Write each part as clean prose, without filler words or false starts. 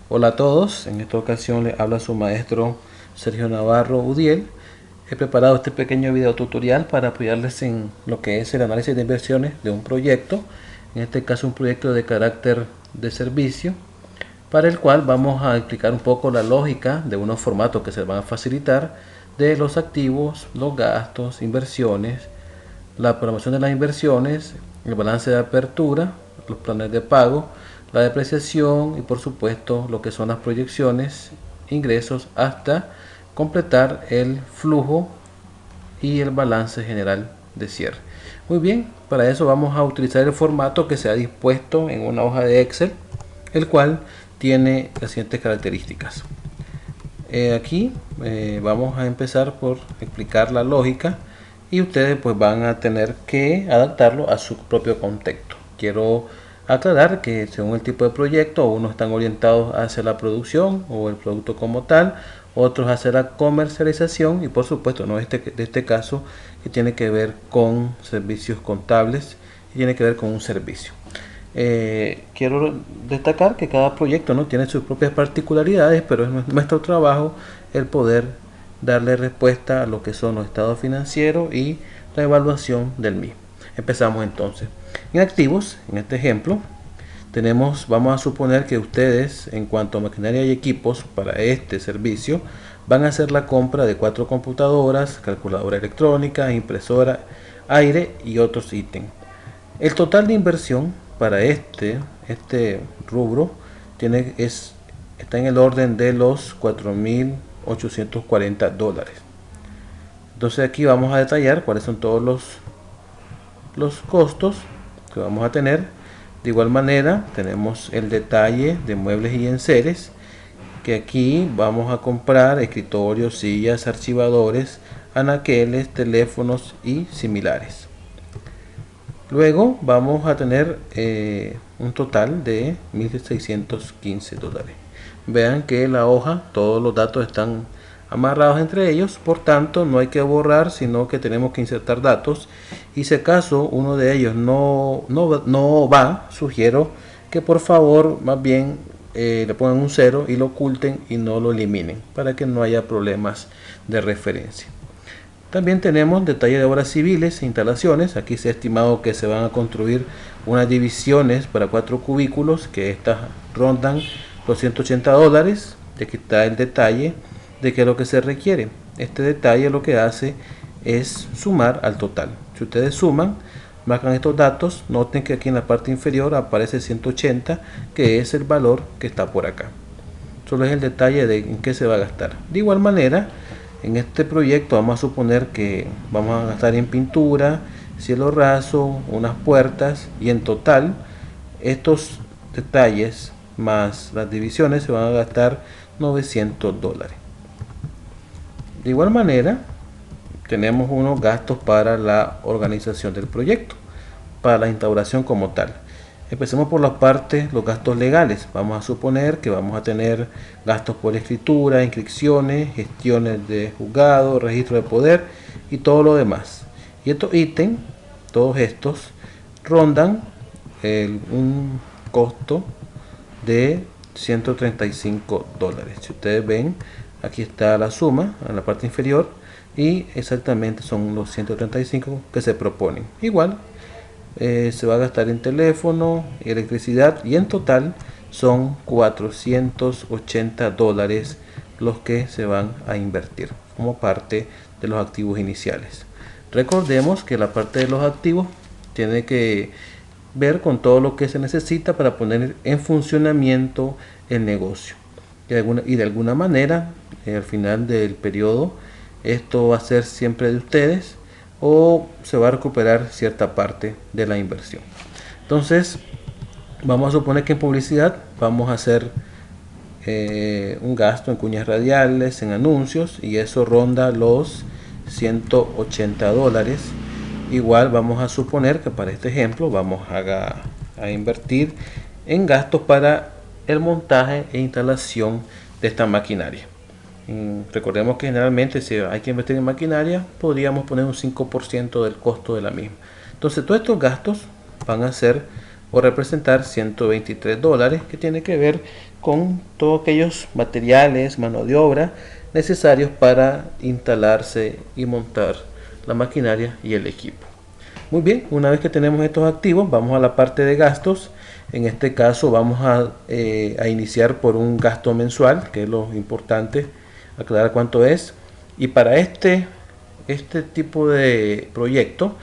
Hola a todos, en esta ocasión les habla su maestro Sergio Navarro Udiel. He preparado este pequeño video tutorial para apoyarles en lo que es el análisis de inversiones de un proyecto, en este caso un proyecto de carácter de servicio, para el cual vamos a explicar un poco la lógica de unos formatos que se van a facilitar de los activos, los gastos, inversiones, la programación de las inversiones, el balance de apertura, los planes de pago, la depreciación y por supuesto lo que son las proyecciones, ingresos hasta completar el flujo y el balance general de cierre. Muy bien, para eso vamos a utilizar el formato que se ha dispuesto en una hoja de Excel, el cual tiene las siguientes características. Aquí vamos a empezar por explicar la lógica y ustedes pues van a tener que adaptarlo a su propio contexto. Quiero aclarar que según el tipo de proyecto, unos están orientados hacia la producción o el producto como tal, otros hacia la comercialización y por supuesto no de este caso que tiene que ver con servicios contables y tiene que ver con un servicio. Quiero destacar que cada proyecto no tiene sus propias particularidades, pero es nuestro trabajo el poder darle respuesta a lo que son los estados financieros y la evaluación del mismo. Empezamos entonces. En activos, en este ejemplo, vamos a suponer que ustedes, en cuanto a maquinaria y equipos para este servicio, van a hacer la compra de 4 computadoras, calculadora electrónica, impresora, aire y otros ítems. El total de inversión para este rubro está en el orden de los $4.840. Entonces aquí vamos a detallar cuáles son todos los costos que vamos a tener. De igual manera tenemos el detalle de muebles y enseres, que aquí vamos a comprar escritorios, sillas, archivadores, anaqueles, teléfonos y similares. Luego vamos a tener un total de $1.615. Vean que la hoja, todos los datos están amarrados entre ellos, por tanto no hay que borrar, sino que tenemos que insertar datos. Y si acaso uno de ellos no va, sugiero que por favor más bien le pongan un 0 y lo oculten y no lo eliminen para que no haya problemas de referencia. También tenemos detalle de obras civiles e instalaciones. Aquí se ha estimado que se van a construir unas divisiones para 4 cubículos, que estas rondan los $180. Aquí está el detalle de qué es lo que se requiere. Este detalle lo que hace es sumar al total. Si ustedes suman, marcan estos datos, noten que aquí en la parte inferior aparece 180, que es el valor que está por acá. Solo es el detalle de en qué se va a gastar. De igual manera, en este proyecto vamos a suponer que vamos a gastar en pintura, cielo raso, unas puertas, y en total estos detalles más las divisiones se van a gastar $900. De igual manera tenemos unos gastos para la organización del proyecto, para la instauración como tal. Empecemos por la parte, los gastos legales. Vamos a suponer que vamos a tener gastos por escritura, inscripciones, gestiones de juzgado, registro de poder y todo lo demás. Y estos ítems, todos estos, rondan un costo de $135. Si ustedes ven, aquí está la suma en la parte inferior y exactamente son los 135 que se proponen. Igual se va a gastar en teléfono, electricidad, y en total son $480 los que se van a invertir como parte de los activos iniciales. Recordemos que la parte de los activos tiene que ver con todo lo que se necesita para poner en funcionamiento el negocio, y de alguna manera al final del periodo esto va a ser siempre de ustedes o se va a recuperar cierta parte de la inversión. Entonces vamos a suponer que en publicidad vamos a hacer un gasto en cuñas radiales, en anuncios, y eso ronda los $180. Igual vamos a suponer que para este ejemplo vamos a invertir en gastos para el montaje e instalación de esta maquinaria. Recordemos que generalmente si hay que invertir en maquinaria podríamos poner un 5% del costo de la misma. Entonces todos estos gastos van a ser o representar $123, que tiene que ver con todos aquellos materiales, mano de obra necesarios para instalarse y montar la maquinaria y el equipo. Muy bien, una vez que tenemos estos activos, vamos a la parte de gastos. En este caso vamos a iniciar por un gasto mensual, que es lo importante, aclarar cuánto es. Y para este tipo de proyecto,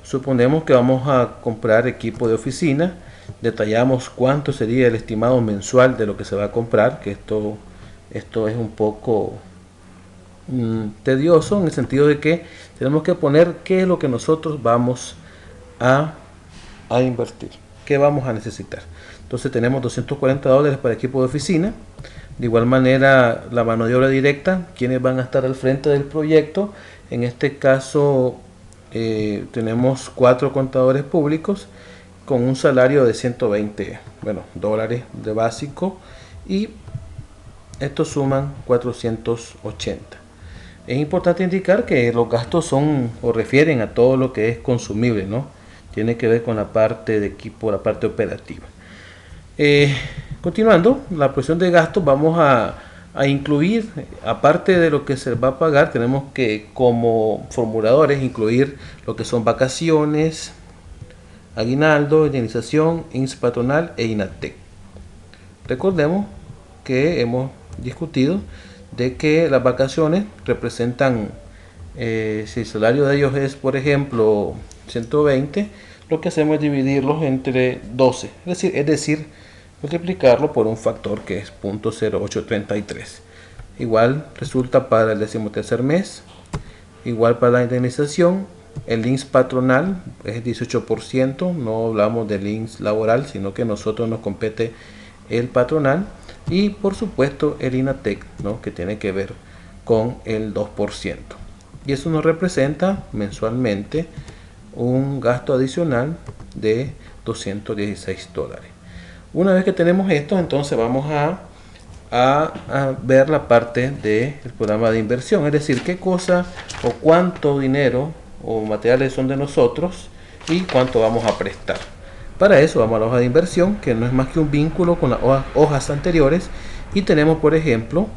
suponemos que vamos a comprar equipo de oficina. Detallamos cuánto sería el estimado mensual de lo que se va a comprar, que esto es un poco tedioso en el sentido de que tenemos que poner qué es lo que nosotros vamos a invertir, qué vamos a necesitar. Entonces tenemos $240 para equipo de oficina. De igual manera, la mano de obra directa, quienes van a estar al frente del proyecto. En este caso tenemos 4 contadores públicos con un salario de 120 dólares de básico, y estos suman 480. Es importante indicar que los gastos son o refieren a todo lo que es consumible, ¿no? Tiene que ver con la parte de equipo, la parte operativa. Continuando, la posición de gastos, vamos a incluir, aparte de lo que se va a pagar, tenemos que como formuladores incluir lo que son vacaciones, aguinaldo, indemnización, INS patronal e INATEC. Recordemos que hemos discutido de que las vacaciones representan, si el salario de ellos es, por ejemplo, 120, lo que hacemos es dividirlos entre 12, es decir, multiplicarlo por un factor que es 0.0833. Igual resulta para el 13º mes, igual para la indemnización. El INS patronal es 18%, no hablamos del INS laboral, sino que a nosotros nos compete el patronal. Y por supuesto el INATEC, ¿no?, que tiene que ver con el 2%. Y eso nos representa mensualmente un gasto adicional de $216. Una vez que tenemos esto, entonces vamos a ver la parte del programa de inversión, es decir, qué cosa o cuánto dinero o materiales son de nosotros y cuánto vamos a prestar. Para eso vamos a la hoja de inversión, que no es más que un vínculo con las hojas anteriores, y tenemos, por ejemplo,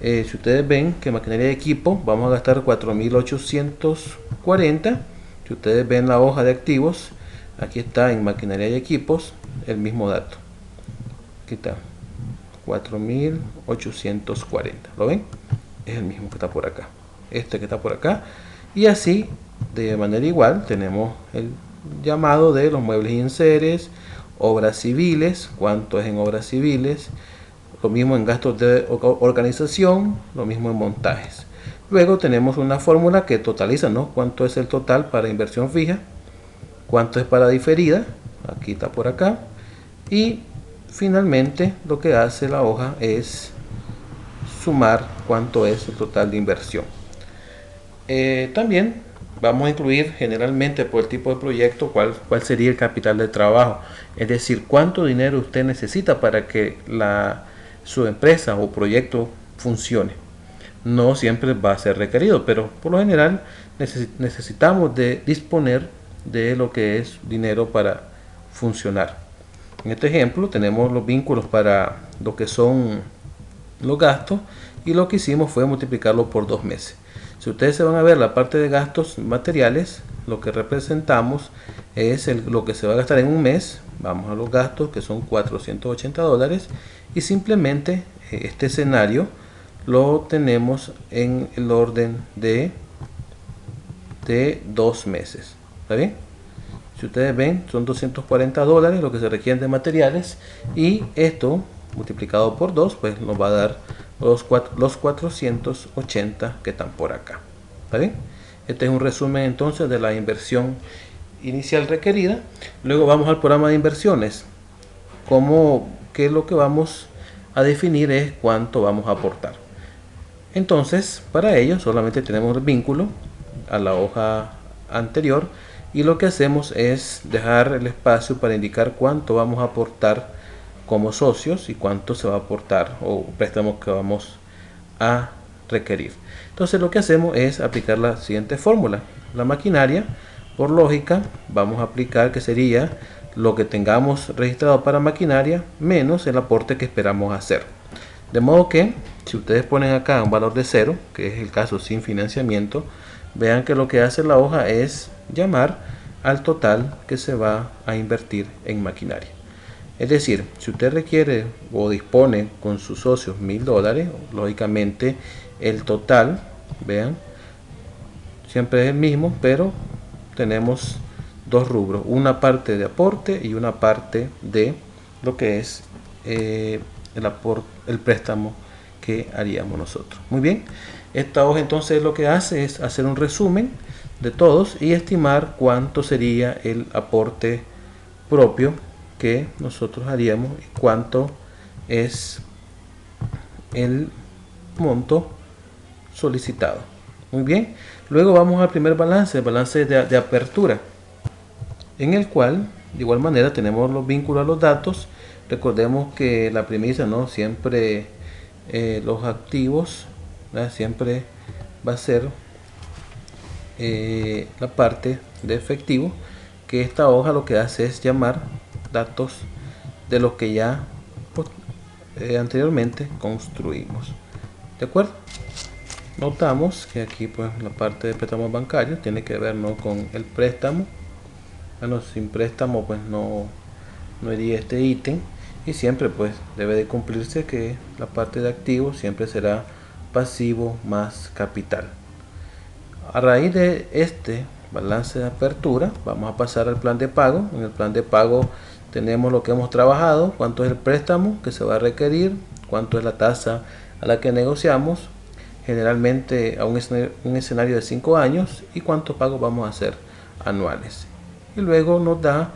si ustedes ven que maquinaria de equipo vamos a gastar 4.840. Si ustedes ven la hoja de activos, aquí está en maquinaria y equipos el mismo dato. Aquí está, 4.840. ¿Lo ven? Es el mismo que está por acá. Este que está por acá. Y así, de manera igual, tenemos el llamado de los muebles y enseres, obras civiles, cuánto es en obras civiles, lo mismo en gastos de organización, lo mismo en montajes. Luego tenemos una fórmula que totaliza, ¿no?, cuánto es el total para inversión fija, cuánto es para diferida, aquí está por acá, y finalmente lo que hace la hoja es sumar cuánto es el total de inversión. También vamos a incluir generalmente por el tipo de proyecto cuál sería el capital de trabajo, es decir, cuánto dinero usted necesita para que su empresa o proyecto funcione. No siempre va a ser requerido, pero por lo general necesitamos de disponer de lo que es dinero para funcionar. En este ejemplo tenemos los vínculos para lo que son los gastos, y lo que hicimos fue multiplicarlo por 2 meses. Si ustedes se van a ver la parte de gastos materiales, lo que representamos es lo que se va a gastar en un mes. Vamos a los gastos, que son $480, y simplemente este escenario lo tenemos en el orden de 2 meses. ¿Está bien? Si ustedes ven, son $240 lo que se requieren de materiales, y esto multiplicado por 2 pues nos va a dar los 480 que están por acá. ¿Está bien? Este es un resumen entonces de la inversión inicial requerida. Luego vamos al programa de inversiones. ¿Qué es lo que vamos a definir? Es cuánto vamos a aportar. Entonces, para ello solamente tenemos el vínculo a la hoja anterior, y lo que hacemos es dejar el espacio para indicar cuánto vamos a aportar como socios y cuánto se va a aportar o préstamos que vamos a requerir. Entonces lo que hacemos es aplicar la siguiente fórmula. La maquinaria, por lógica, vamos a aplicar que sería lo que tengamos registrado para maquinaria menos el aporte que esperamos hacer. De modo que si ustedes ponen acá un valor de 0, que es el caso sin financiamiento, vean que lo que hace la hoja es llamar al total que se va a invertir en maquinaria. Es decir, si usted requiere o dispone con sus socios $1000, lógicamente el total, vean, siempre es el mismo, pero tenemos dos rubros, una parte de aporte y una parte de lo que es el préstamo que haríamos nosotros. Muy bien, esta hoja entonces lo que hace es hacer un resumen de todos y estimar cuánto sería el aporte propio que nosotros haríamos y cuánto es el monto solicitado. Muy bien, luego vamos al primer balance, el balance de apertura, en el cual de igual manera tenemos los vínculos a los datos. Recordemos que la premisa, ¿no? Siempre los activos, ¿verdad? Siempre va a ser la parte de efectivo, que esta hoja lo que hace es llamar datos de los que ya pues, anteriormente construimos. ¿De acuerdo? Notamos que aquí pues la parte de préstamos bancarios tiene que ver, ¿no?, con el préstamo. Bueno, sin préstamo pues no iría este ítem, y siempre pues debe de cumplirse que la parte de activos siempre será pasivo más capital. A raíz de este balance de apertura vamos a pasar al plan de pago. En el plan de pago tenemos lo que hemos trabajado, cuánto es el préstamo que se va a requerir, cuánto es la tasa a la que negociamos, generalmente a un escenario de 5 años, y cuántos pagos vamos a hacer anuales. Y luego nos da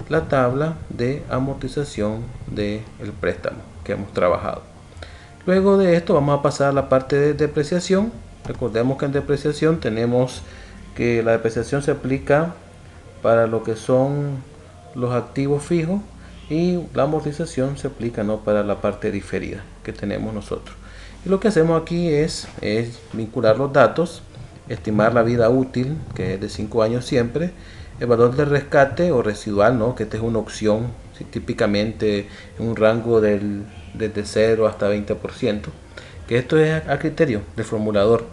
la tabla de amortización del préstamo que hemos trabajado. Luego de esto vamos a pasar a la parte de depreciación. Recordemos que en depreciación tenemos que la depreciación se aplica para lo que son los activos fijos, y la amortización se aplica, ¿no?, para la parte diferida que tenemos nosotros. Y lo que hacemos aquí es vincular los datos, estimar la vida útil, que es de 5 años siempre, el valor de rescate o residual, ¿no?, que esta es una opción, típicamente en un rango desde 0 hasta 20%, que esto es a criterio del formulador.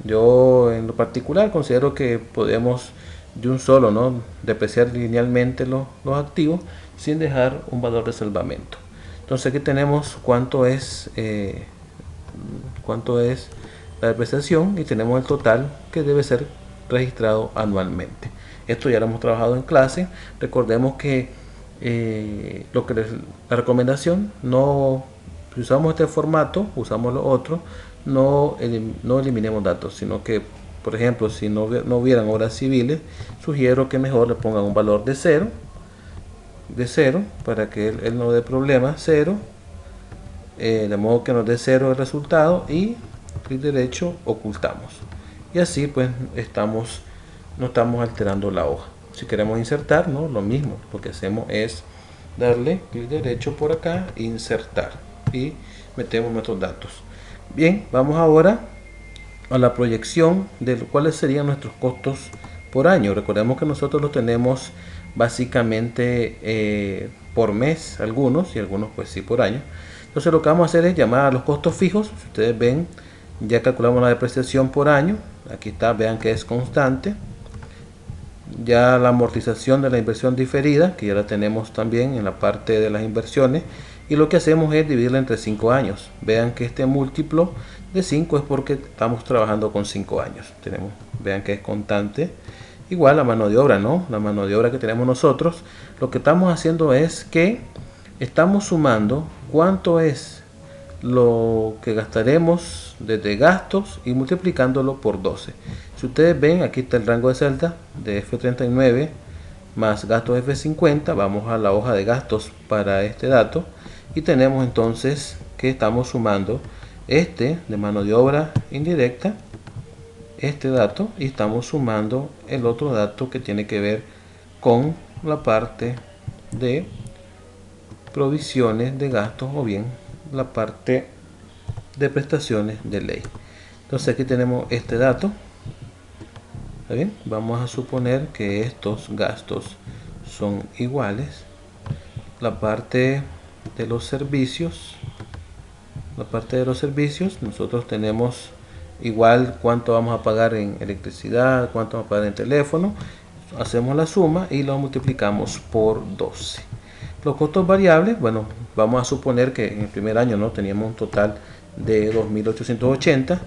Yo en lo particular considero que podemos de un solo, ¿no?, depreciar linealmente los activos sin dejar un valor de salvamento. Entonces aquí tenemos cuánto es la depreciación, y tenemos el total que debe ser registrado anualmente. Esto ya lo hemos trabajado en clase. Recordemos que la recomendación, no, si usamos este formato, usamos lo otro, no eliminemos datos, sino que, por ejemplo, si no hubieran obras civiles, sugiero que mejor le pongan un valor de 0, para que él no dé problema, 0, de modo que nos dé 0 el resultado, y clic derecho ocultamos, y así pues no estamos alterando la hoja. Si queremos insertar, ¿no?, lo mismo, lo que hacemos es darle clic derecho por acá, insertar, y metemos nuestros datos. Bien, vamos ahora a la proyección de cuáles serían nuestros costos por año. Recordemos que nosotros los tenemos básicamente por mes, algunos, y algunos pues sí por año. Entonces lo que vamos a hacer es llamar a los costos fijos. Si ustedes ven, ya calculamos la depreciación por año. Aquí está, vean que es constante. Ya la amortización de la inversión diferida, que ya la tenemos también en la parte de las inversiones, y lo que hacemos es dividirla entre 5 años. Vean que este múltiplo de 5 es porque estamos trabajando con 5 años. Vean que es constante. Igual la mano de obra, ¿no? La mano de obra que tenemos nosotros, lo que estamos haciendo es que estamos sumando cuánto es lo que gastaremos desde gastos y multiplicándolo por 12. Si ustedes ven, aquí está el rango de celda de F39 más gastos F50. Vamos a la hoja de gastos para este dato, y tenemos entonces que estamos sumando de mano de obra indirecta, este dato, y estamos sumando el otro dato que tiene que ver con la parte de provisiones de gastos, o bien la parte de prestaciones de ley. Entonces aquí tenemos este dato. ¿Está bien? Vamos a suponer que estos gastos son iguales. La parte de los servicios, nosotros tenemos igual cuánto vamos a pagar en electricidad, cuánto vamos a pagar en teléfono. Hacemos la suma y lo multiplicamos por 12. Los costos variables, bueno, vamos a suponer que en el primer año no teníamos un total de 2.880.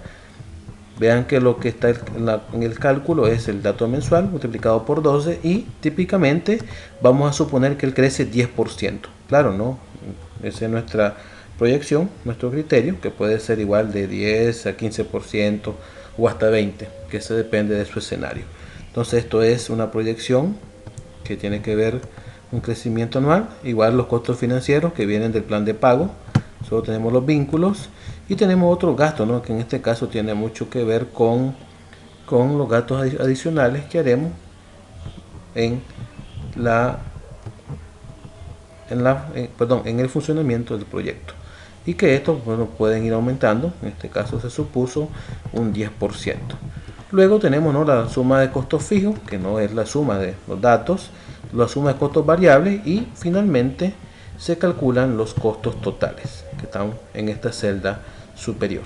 Vean que lo que está en el cálculo es el dato mensual multiplicado por 12 y típicamente vamos a suponer que él crece 10%. Claro, ¿no? Esa es nuestra proyección, nuestro criterio, que puede ser igual de 10 a 15% o hasta 20%, que eso depende de su escenario. Entonces esto es una proyección que tiene que ver un crecimiento anual, igual los costos financieros que vienen del plan de pago. Solo tenemos los vínculos y tenemos otros gastos, ¿no? Que en este caso tiene mucho que ver con los gastos adicionales que haremos en el funcionamiento del proyecto, y que estos, bueno, pueden ir aumentando. En este caso se supuso un 10%. Luego tenemos, ¿no?, la suma de costos fijos, que no es la suma de los datos, la suma de costos variables, y finalmente se calculan los costos totales que están en esta celda superior.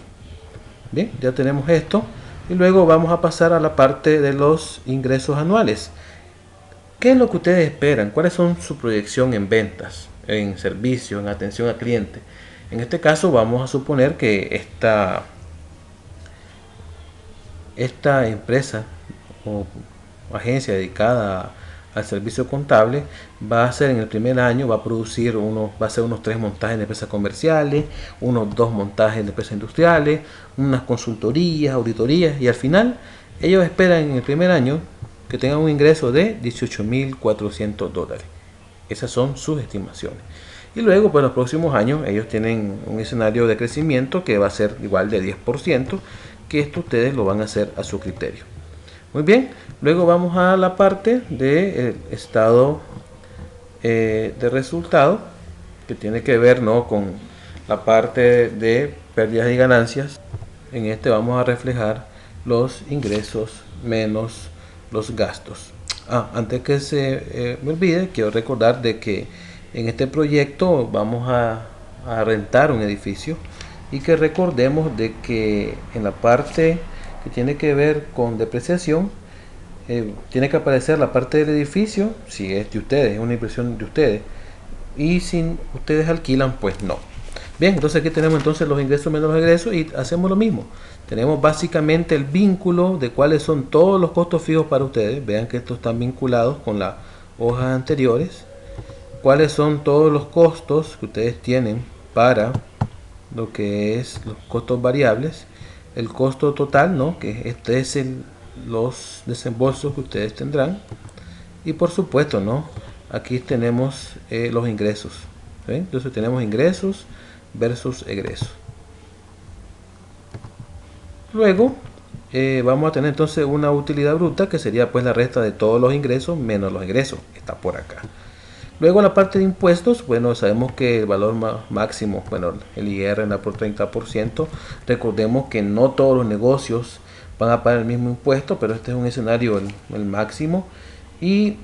Bien, ya tenemos esto y luego vamos a pasar a la parte de los ingresos anuales. ¿Qué es lo que ustedes esperan? ¿Cuáles son su proyección en ventas, en servicio, en atención al cliente? En este caso vamos a suponer que esta empresa o agencia dedicada al servicio contable va a hacer en el primer año, va a hacer unos 3 montajes de empresas comerciales, unos 2 montajes de empresas industriales, unas consultorías, auditorías, y al final ellos esperan en el primer año que tengan un ingreso de $18.400. Esas son sus estimaciones. Y luego, pues los próximos años ellos tienen un escenario de crecimiento que va a ser igual de 10%, que esto ustedes lo van a hacer a su criterio. Muy bien, luego vamos a la parte del estado de resultado, que tiene que ver, ¿no?, con la parte de pérdidas y ganancias. En este vamos a reflejar los ingresos menos los gastos. Antes que se me olvide, quiero recordar de que en este proyecto vamos a rentar un edificio, y que recordemos de que en la parte que tiene que ver con depreciación, tiene que aparecer la parte del edificio si es de ustedes, es una inversión de ustedes, y si ustedes alquilan, pues no. Bien, entonces aquí tenemos entonces los ingresos menos los egresos, y hacemos lo mismo. Tenemos básicamente el vínculo de cuáles son todos los costos fijos para ustedes. Vean que estos están vinculados con las hojas anteriores. Cuáles son todos los costos que ustedes tienen para lo que es los costos variables. El costo total, ¿no?, que este es los desembolsos que ustedes tendrán. Y por supuesto, ¿no?, aquí tenemos los ingresos. ¿Sí? Entonces tenemos ingresos versus egresos. Luego vamos a tener entonces una utilidad bruta, que sería pues la resta de todos los ingresos menos los egresos, que está por acá. Luego la parte de impuestos, bueno, sabemos que el valor máximo, bueno, el IR anda por 30%. Recordemos que no todos los negocios van a pagar el mismo impuesto, pero este es un escenario el máximo, y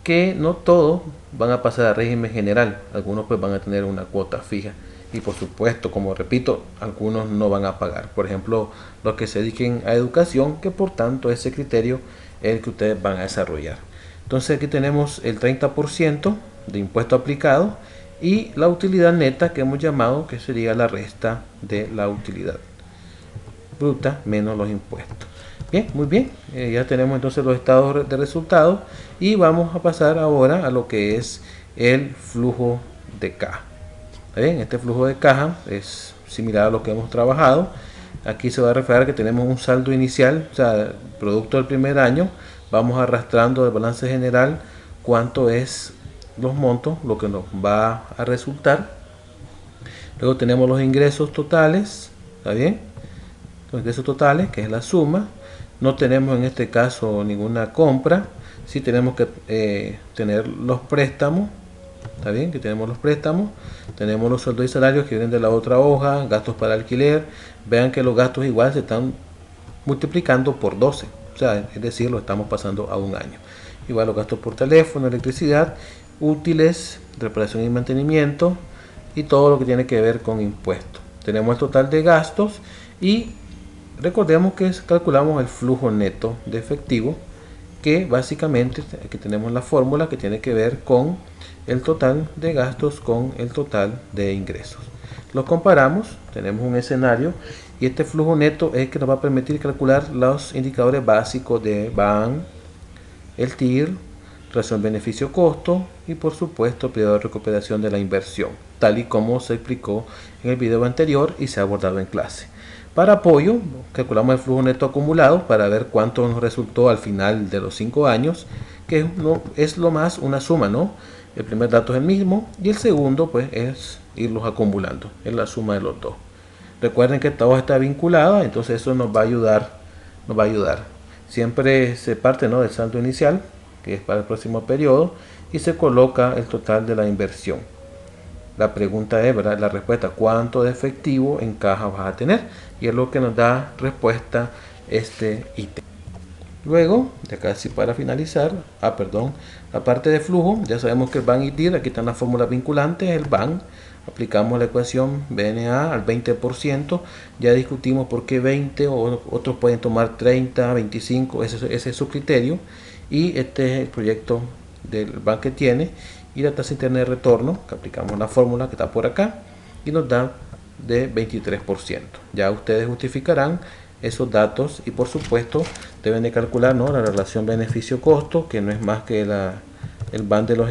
que no todos van a pasar a régimen general. Algunos pues van a tener una cuota fija, y por supuesto, como repito, algunos no van a pagar. Por ejemplo, los que se dediquen a educación, que por tanto ese criterio es el que ustedes van a desarrollar. Entonces aquí tenemos el 30% de impuesto aplicado y la utilidad neta, que hemos llamado, que sería la resta de la utilidad bruta menos los impuestos. Bien, muy bien, ya tenemos entonces los estados de resultados, y vamos a pasar ahora a lo que es el flujo de caja. Bien, este flujo de caja es similar a lo que hemos trabajado. Aquí se va a reflejar que tenemos un saldo inicial, o sea, producto del primer año. Vamos arrastrando del balance general cuánto es los montos, lo que nos va a resultar. Luego tenemos los ingresos totales, ¿está bien? Los ingresos totales, que es la suma. No tenemos en este caso ninguna compra. Sí tenemos que tener los préstamos. Está bien, que tenemos los préstamos, tenemos los sueldos y salarios que vienen de la otra hoja, gastos para alquiler. Vean que los gastos igual se están multiplicando por 12, o sea, es decir, lo estamos pasando a un año. igual los gastos por teléfono, electricidad, útiles, reparación y mantenimiento y todo lo que tiene que ver con impuestos. Tenemos el total de gastos y recordemos que calculamos el flujo neto de efectivo, que básicamente aquí tenemos la fórmula que tiene que ver con el total de gastos con el total de ingresos. Los comparamos, tenemos un escenario y este flujo neto es que nos va a permitir calcular los indicadores básicos de BAN, el TIR, relación beneficio-costo y por supuesto periodo de recuperación de la inversión, tal y como se explicó en el video anterior y se ha abordado en clase. Para apoyo, calculamos el flujo neto acumulado para ver cuánto nos resultó al final de los 5 años, que es lo más una suma, ¿no? El primer dato es el mismo y el segundo pues es irlos acumulando, es la suma de los dos. Recuerden que todo está vinculado, entonces eso nos va a ayudar. Siempre se parte, ¿no?, del saldo inicial, que es para el próximo periodo, y se coloca el total de la inversión. La pregunta es, ¿verdad?, la respuesta, ¿cuánto de efectivo en caja vas a tener? Y es lo que nos da respuesta este ítem. Luego, ya casi para finalizar, la parte de flujo, ya sabemos que el BAN y TIR, aquí están las fórmulas vinculantes, el BAN, aplicamos la ecuación BNA al 20%, ya discutimos por qué 20, o otros pueden tomar 30, 25, ese es su criterio, y este es el proyecto del BAN que tiene, y la tasa interna de retorno, que aplicamos la fórmula que está por acá, y nos da de 23%. Ya ustedes justificarán esos datos y por supuesto deben de calcular, ¿no?, la relación beneficio-costo, que no es más que el BAN de los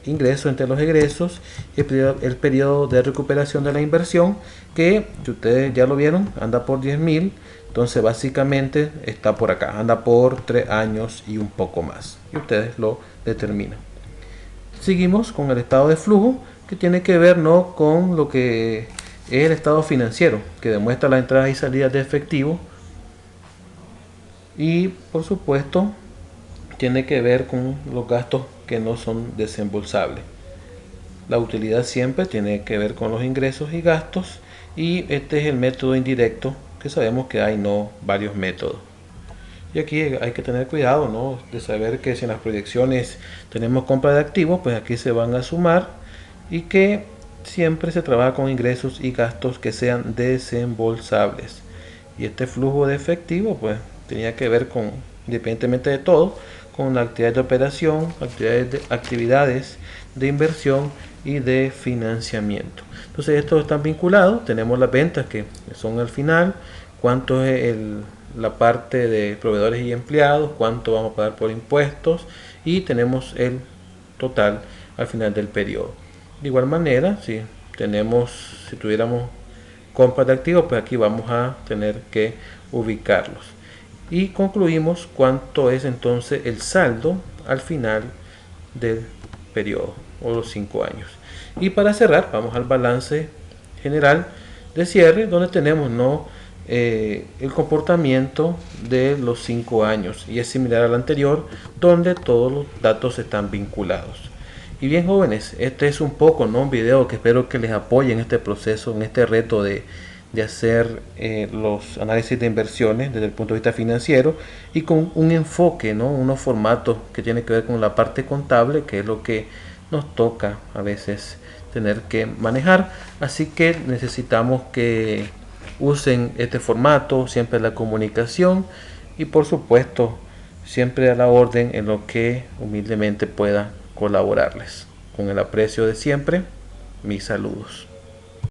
ingresos entre los egresos y el periodo de recuperación de la inversión, que si ustedes ya lo vieron anda por 10.000, entonces básicamente está por acá, anda por 3 años y un poco más, y ustedes lo determinan. Seguimos con el estado de flujo, que tiene que ver, ¿no?, con lo que es el estado financiero, que demuestra las entradas y salidas de efectivo y por supuesto tiene que ver con los gastos que no son desembolsables. La utilidad siempre tiene que ver con los ingresos y gastos, y este es el método indirecto, que sabemos que hay varios métodos. Y aquí hay que tener cuidado, ¿no?, de saber que si en las proyecciones tenemos compra de activos, pues aquí se van a sumar, y que siempre se trabaja con ingresos y gastos que sean desembolsables. Y este flujo de efectivo pues tenía que ver con, independientemente de todo, con la actividad de operación, actividades de inversión y de financiamiento. Entonces estos están vinculados, tenemos las ventas que son al final, cuánto es la parte de proveedores y empleados, cuánto vamos a pagar por impuestos, y tenemos el total al final del periodo. De igual manera, si tuviéramos compras de activos, pues aquí vamos a tener que ubicarlos. Y concluimos cuánto es entonces el saldo al final del periodo o los 5 años. Y para cerrar, vamos al balance general de cierre, donde tenemos el comportamiento de los 5 años, y es similar al anterior, donde todos los datos están vinculados. Y bien, jóvenes, este es un poco, un video que espero que les apoye en este proceso, en este reto de hacer los análisis de inversiones desde el punto de vista financiero, y con un enfoque, unos formatos que tienen que ver con la parte contable, que es lo que nos toca a veces tener que manejar. Así que necesitamos que usen este formato, siempre la comunicación, y por supuesto siempre a la orden en lo que humildemente pueda colaborarles. Con el aprecio de siempre, mis saludos.